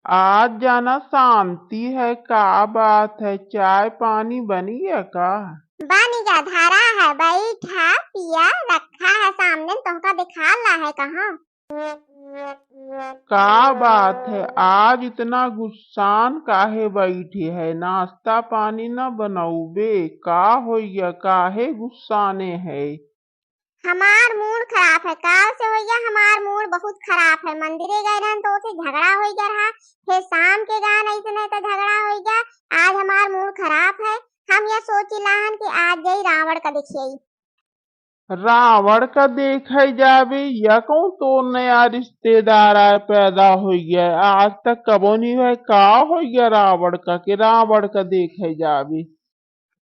आज जाना शांति है। का बात है, चाय पानी बनी है का? बानी का धारा है, बैठा पिया रखा है सामने, तुमका दिखा ला है कहाँ। का बात है, आज इतना गुस्सान काहे बैठी है? नाश्ता पानी न बनौबे? का होइया, काहे गुस्साने है? हमार मूड खराब है, काल से हो गया हमार मूड बहुत खराब है। मंदिरे गए रहन तो उसे झगड़ा हो गया रहा, फिर शाम के गान ऐसे नहीं तो झगड़ा हो गया। आज हमार मूड खराब है। हम ये सोची लाहन कि आज जई रावण का देखिए। रावण का देखे जाबे या कौन तो नया रिश्तेदार आए पैदा हो गया? आज तक कबो नहीं हुआ। का हो गया रावण का कि रावण का देखे जाबे?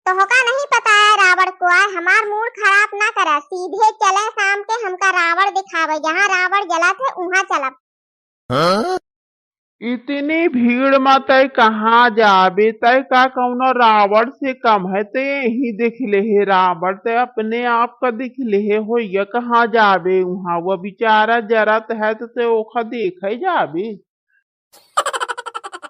तो होका नहीं पता है रावण को आए। हमार मूड खराब ना करा, सीधे चले शाम के हमका रावण दिखावे, जहाँ रावण जला थे वहाँ चलब। हाँ? इतनी भीड़ में तय कहाँ जाबे? तय का कौनो रावण से कम है? ते यही दिख ले है रावण, ते अपने आप का दिख ले है हो या कहाँ जाबे? वहाँ वो बेचारा जरत है तो ते ओखा देखे जाबे।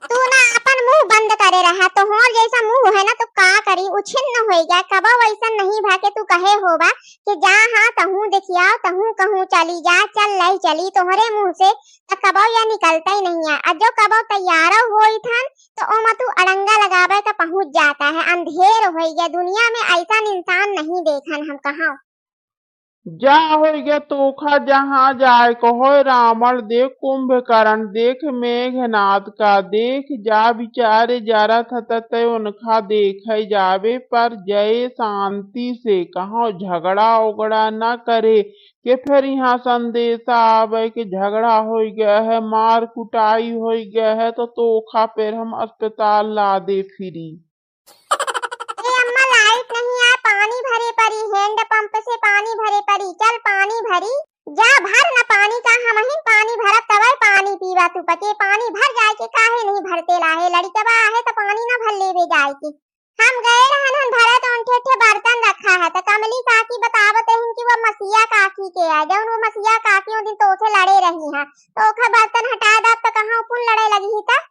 तू ना अपन मुंह बंद करे रहा, तो होर जैसा मुंह है ना तो का करी उछिन्न हो गया। कबा वैसा नहीं भाके तू कहे होबा कि जा हाँ तहूँ देखिया तहूँ कहूँ चली जा, चल नहीं चली तोहरे मुंह से तो कबा या निकलता ही नहीं है। अजो कबा तैयार होई थन तो ओमा तू अड़ंगा लगावे का पहुंच जाता है। अंधेर हो गया, दुनिया में ऐसा इंसान नहीं देखन हम कहाँ। जा हो गया तोखा जहाँ जाए कहो। रावण देख, कुंभकर्ण देख, मेघनाथ का देख, जा बिचारे जरा था तय उनका देखे जावे, पर जय शांति से कहो, झगड़ा उगड़ा न करे कि फिर यहाँ संदेशा आवे कि झगड़ा हो गया है, मार कुटाई हो गया है तो तोखा फिर हम अस्पताल ला दे फिरी। ए अम्मा लाइट नहीं है, पानी भरे पड़ी, हैंड पंप से पानी भरे पड़ी, चल पानी भरी जा भर ना पानी का। हम ही पानी भरत तब पानी पीवा तू पके। पानी भर जाए के काहे नहीं भरते लाहे, लड़कवा आहे तो पानी ना भर लेवे जाए के। हम गए रहन हन भरे तो उनके ठे बर्तन रखा है तो कमली काकी बतावत हैं कि वो मसिया काकी के है। जब वो मसिया काकी उन दिन तो उसे लड़े रही है तो ओखा बर्तन हटा दा तो कहां पुन लड़े लगी ही था।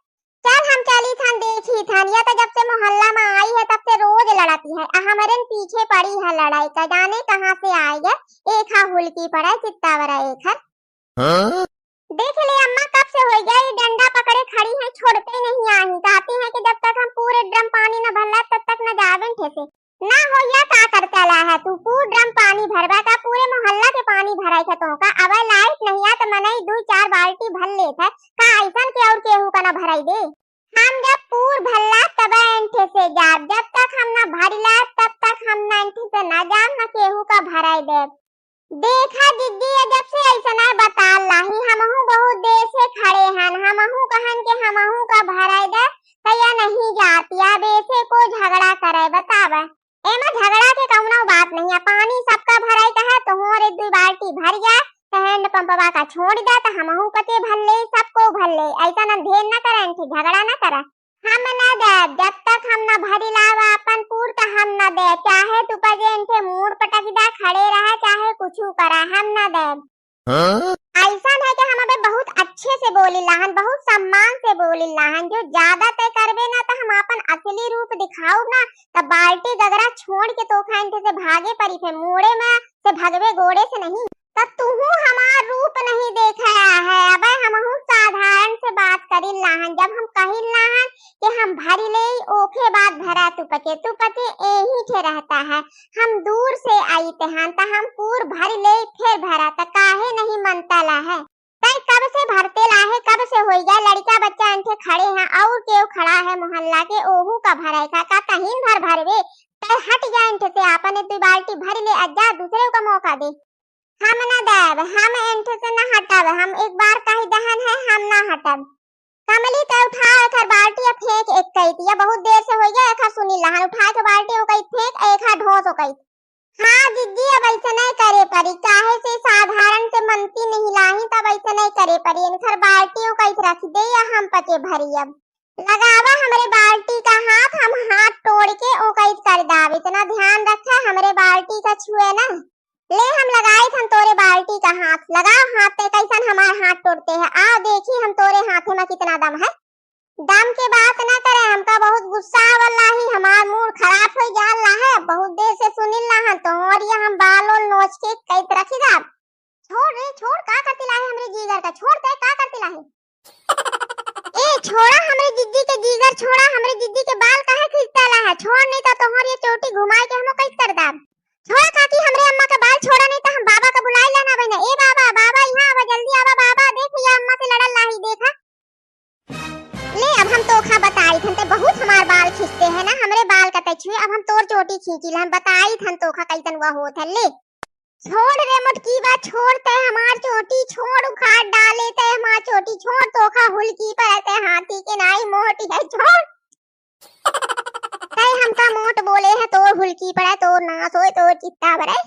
चल हम चली थन देखी थन, या तो जब से मोहल्ला में आई है तब से रोज लड़ती है। हमारे पीछे पड़ी है लड़ाई का, जाने कहाँ से आई है। एक हा हुलकी पड़ा है चित्तावरा एक है। हाँ? देख ले अम्मा कब से हो गया ये डंडा पकड़े खड़ी है, छोड़ते नहीं आई। कहती है कि जब तक हम पूरे ड्रम पानी न भरला तब तक न जावे ठेसे। ना हो या का करता ला है तू, पूरा ड्रम पानी भरवा का, पूरे मोहल्ला के पानी भराई था तो का। अब लाइट नहीं आ तो मनई 2-4 बाल्टी भर ले था का, ऐसा के और केहू का ना भराई दे। हम जब पूर भरला तब एंठे से जा, जब तक हम ना भरला तब तक हम ना एंठे से ना जा ना केहू का भराई दे। देखा दीदी जब से ऐसा ना बता लाही, हमहू बहुत देर से खड़े हन, हमहू कहन के हमहू का भराई दे या नहीं जाती। अब ऐसे को झगड़ा करे बतावा, एमा झगड़ा के कौनो बात नहीं है। पानी सबका भराई का है तो होर 1-2 बाल्टी भर जाए तो हैंड पंपवा का छोड़ दे तो हमहू कते भर ले, सबको भर ले। ऐसा न ढेर न करे, झगड़ा न करे। हम न दे जब तक हम न भरी लावा अपन पूर तो हम न दे, चाहे तू पजे इनके मूड पटक दे खड़े रहा चाहे कुछ करा, हम न दे। हाँ? ऐसा है कि हम अबे बहुत अच्छे से बोली लाहन, बहुत सम्मान से बोली लाहन। जो ज्यादा तय करबे ना तो हम अपन असली रूप दिखाऊ ना तो बाल्टी गगरा छोड़ के तो खाइन से भागे परी थे, मोड़े में से भगवे गोड़े से नहीं। तब तू हमार रूप नहीं देखा है। अब हमहू साधारण से बात करी लाहन, जब हम कही लाहन कि हम भरी ले ओखे बात भरा तू पके यही ठे रहता है। हम दूर से आई तहन तो हम पूर भर ले फिर भरा तो काहे नहीं मनता ला है। तय कब से भरते लाहे, कब से हो गया लड़का बच्चा अंठे खड़े हैं और केव खड़ा है मोहल्ला के ओहू का भराई का कहीं भर भरवे तय हट जाए अंठे से, आपने 2 बाल्टी भर ले अज्जा दूसरे को मौका दे। हम ना देव, हम एंठे से ना हटाव, हम एक बार कही दहन है हम ना हटब। कमली तो उठा कर बाल्टी फेंक एक कही थी, बहुत देर से हो गया। एक सुनी लहन उठा के बाल्टी हो गई फेंक, एक ढोस हो गई। हाँ दीदी अब ऐसे नहीं करे परी, काहे से साधारण से मनती नहीं लाही तब ऐसे नहीं करे परी। इनकर बाल्टी हो कहीं रख दे या हम पचे भरी। अब लगावा हमरे बाल्टी का हाथ, हम हाथ तोड़ के ओ कहीं कर दाव। इतना ध्यान रखा हमरे बाल्टी का छुए ना। ले हम लगाए थे तोरे बाल्टी का हाथ, लगाओ हाथ पे कैसन हमारे हाथ तोड़ते हैं। आओ देखी हम तोरे हाथे में कितना दम है। दम के बात ना करे, हमका बहुत गुस्सा आवला ही, हमार मूड खराब हो जाला है। बहुत देर से सुनिल रहा तो और ये हम बाल और नोच के कैद रखी दा। छोड़ रे छोड़, का करती लाहे हमरे जीगर का, छोड़ दे, का करती लाहे। ए छोड़ा हमरे जिज्जी के जीगर, छोड़ा हमरे जिज्जी के बाल काहे खींचता ला है, छोड़ नहीं तो तोहर ये चोटी घुमाए के हमो कैद कर दाब। छोड़ा काकी हमरे अम्मा का बाल छोड़ा नहीं तो हम बाबा का बुलाई लेना बना। ए बाबा, बाबा यहाँ आवा, जल्दी आवा बाबा, देख ये अम्मा से लड़ल लाही, देखा ले। अब हम तोखा बताई थन ते बहुत हमार बाल खींचते हैं ना, हमरे बाल कटे छुए, अब हम तोर चोटी खींची हम बताई थन तोखा कैसन हुआ होत है। ले छोड़ रे मुटकी बा, छोड़ते हमार चोटी, छोड़ उखाड़ डाले ते हमार चोटी, छोड़ तोखा हुलकी पर ते हाथी के नाई मोटी है, छोड़। तै हमका मोट बोले है, तोर हुलकी पड़े, तोर नास होए, तोर चित्ता भरे।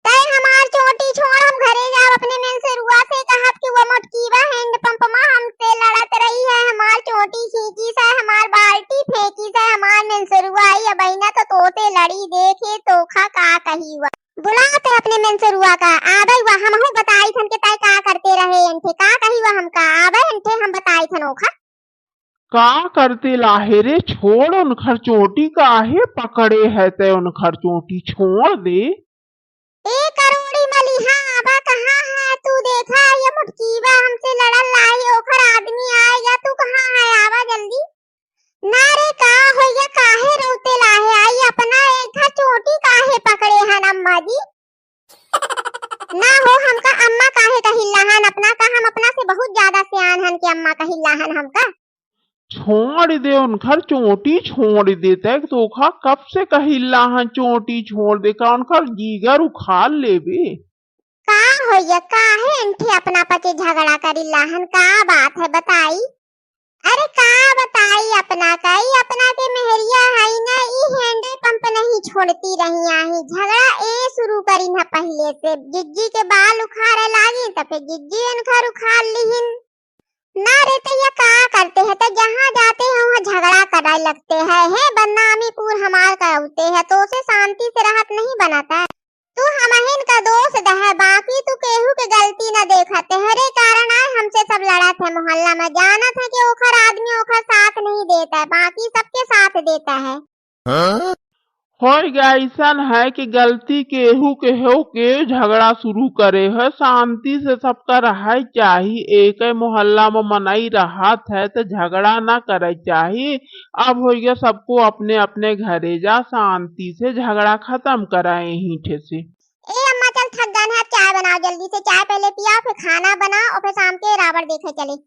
तै हमार चोटी छोड़, हम घरे जाओ अपने मेन से रुआ से कहब कि वो मोटकी बा हैंड पंप मा हमसे लड़त रही है, हमार चोटी खींची से, हमार बाल्टी फेंकी से, हमार मेन से रुआ आई अब बहिना तो तोते लड़ी, देखे तोखा का कही हुआ। बुलाते अपने मेन से रुआ का, आबे हुआ हम हूं बताई थन के तै का करते रहे एंठे, का कही हुआ हमका, आबे एंठे हम बताई थन ओखा। का करते लाहे रे, छोड़ उनखर चोटी, काहे पकड़े है ते उनखर चोटी, छोड़ दे। ए करोड़ी मलिहा आबा कहाँ है तू, देखा ये मुटकीबा हमसे लड़ल लाई, ओखर आदमी आएगा, तू कहाँ है, आवा जल्दी। ना रे का होइया, काहे रोते लाहे, आई अपना एक चोटी काहे पकड़े हन अम्मा जी। ना हो हमका अम्मा काहे कहिल्लाहन, अपना का हम अपना से बहुत ज्यादा सियान हन के अम्मा कहिल्लाहन हमका। छोड़ दे उनखर चोटी, छोड़ देते तोखा कब से कहिल्ला हन चोटी छोड़ दे, का उनखर जीगर उखाड़ लेबे। का होइया, काहे एंठे अपना पचे झगड़ा करिल्लाहन, का बात है बताई। अरे का बताई अपना का, ई अपना के मेहरिया है ना, ई हैंडल पंप नहीं छोड़ती रही आहे, झगड़ा ए शुरू करी ना पहले से, जिज्जी के बाल उखाड़े लागी तो फिर जिज्जी उनखर उखाड़ लिहिन। ना रे तैया का करते हैं, तो जहाँ जाते हैं वहाँ झगड़ा कराए लगते हैं, है बदनामी पूर हमार करते हैं, तो उसे शांति से राहत नहीं बनाता है। तू हमहिन का दोष है, बाकी तू केहू के गलती न देखते, हरे कारण आए हमसे सब लड़ा थे मोहल्ला में, जाना था कि ओखर आदमी ओखर साथ नहीं देता है, बाकी सबके साथ देता है। होएगा ऐसन है कि गलती केहू के हो के झगड़ा शुरू करे है, शांति से सबका रहा चाहिए, एक मोहल्ला में मनाई राहत है तो झगड़ा ना करे चाहिए। अब हो गया सबको अपने अपने घरे जा, शांति से झगड़ा खत्म कराए हीठे से। ए अम्मा चल थक गन है, चाय बनाओ जल्दी से, चाय पहले पिया फिर खाना बनाओ और फिर शाम के रावण देखे चले।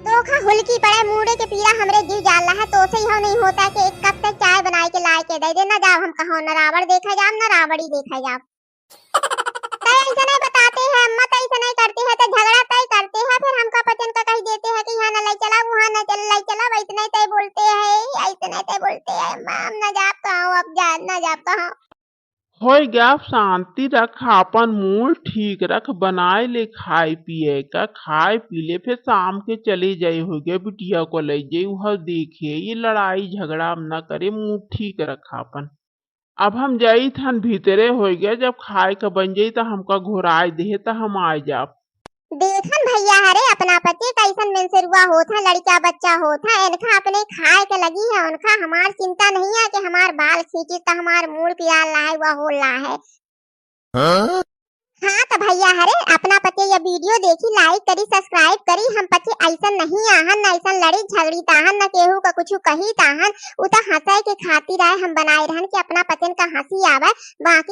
तोखा हुलकी पड़े मूड़े के पीड़ा हमरे जी जाला है, तो से ही नहीं होता कि एक कप से चाय बनाए के लाए के दे देना, जाओ हम कहो न रावण देखा जाओ न रावड़ी देखा जाओ। तय ऐसा नहीं बताते हैं अम्मा, तय ऐसा नहीं करते हैं तो झगड़ा तय करते हैं, फिर हमका पचन का कही देते हैं कि यहाँ न ले चला वहाँ न चल ले चला, वैसे नहीं तय बोलते हैं, ऐसे नहीं तय बोलते हैं अम्मा, हम न जाप कहाँ अब जा न जाप कहाँ। होएगा शांति रख, अपन मूड ठीक रख, बनाए ले खाए पिए का, खाए पी ले फिर शाम के चले जाए, हो गया बिटिया को ले जाए वह देखे, ये लड़ाई झगड़ा न करे, मूड ठीक रख अपन। अब हम जाई थन भीतरे, हो गया जब खाए का बन जाई तो हमका घुराए दे तो हम आ जाब। देखन भैया हरे अपना पति कैसन मेन से रुआ होता, लड़का बच्चा होता, इनका अपने खाए के लगी है, उनका हमार चिंता नहीं है कि हमार बाल खींची तो हमार मूड पिया लाए हुआ हो ला है। हाँ तो भैया हरे अपना पति ये वीडियो देखी, लाइक करी, सब्सक्राइब करी, हम पति ऐसा नहीं आहन न ऐसा लड़ी झगड़ी ताहन न केहू का कुछ कही ताहन, उता हंसाए के खातिर आए हम बनाए रहन कि अपना पतिन का हंसी आवे, बाकी